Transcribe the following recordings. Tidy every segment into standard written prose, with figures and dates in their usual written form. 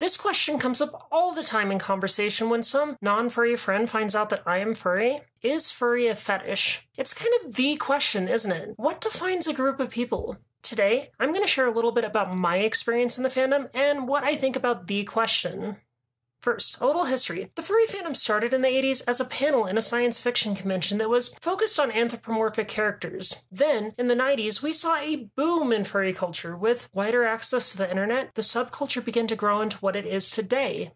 This question comes up all the time in conversation when some non-furry friend finds out that I am furry. Is furry a fetish? It's kind of the question, isn't it? What defines a group of people? Today, I'm going to share a little bit about my experience in the fandom and what I think about the question. First, a little history. The furry fandom started in the 80s as a panel in a science fiction convention that was focused on anthropomorphic characters. Then, in the 90s, we saw a boom in furry culture. With wider access to the internet, the subculture began to grow into what it is today.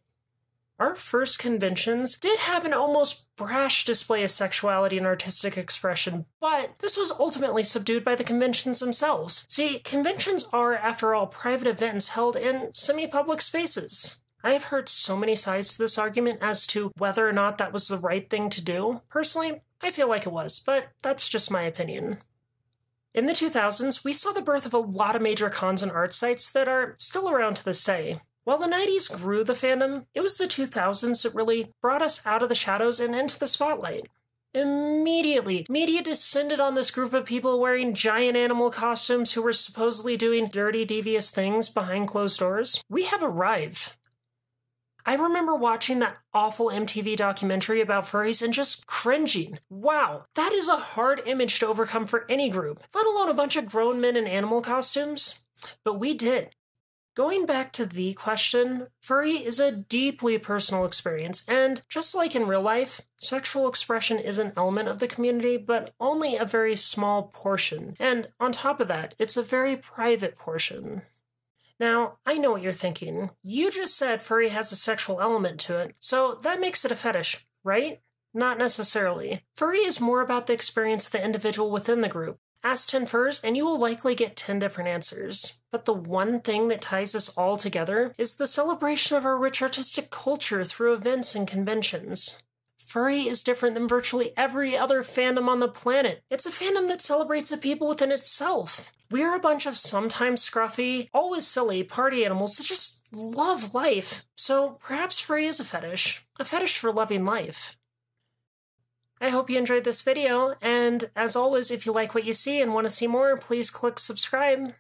Our first conventions did have an almost brash display of sexuality and artistic expression, but this was ultimately subdued by the conventions themselves. See, conventions are, after all, private events held in semi-public spaces. I have heard so many sides to this argument as to whether or not that was the right thing to do. Personally, I feel like it was, but that's just my opinion. In the 2000s, we saw the birth of a lot of major cons and art sites that are still around to this day. While the 90s grew the fandom, it was the 2000s that really brought us out of the shadows and into the spotlight. Immediately, media descended on this group of people wearing giant animal costumes who were supposedly doing dirty, devious things behind closed doors. We have arrived. I remember watching that awful MTV documentary about furries and just cringing. Wow, that is a hard image to overcome for any group, let alone a bunch of grown men in animal costumes. But we did. Going back to the question, furry is a deeply personal experience, and just like in real life, sexual expression is an element of the community, but only a very small portion. And on top of that, it's a very private portion. Now, I know what you're thinking. You just said furry has a sexual element to it, so that makes it a fetish, right? Not necessarily. Furry is more about the experience of the individual within the group. Ask 10 furs, and you will likely get 10 different answers. But the one thing that ties us all together is the celebration of our rich artistic culture through events and conventions. Furry is different than virtually every other fandom on the planet. It's a fandom that celebrates the people within itself. We're a bunch of sometimes scruffy, always silly party animals that just love life. So perhaps furry is a fetish for loving life. I hope you enjoyed this video, and as always, if you like what you see and want to see more, please click subscribe.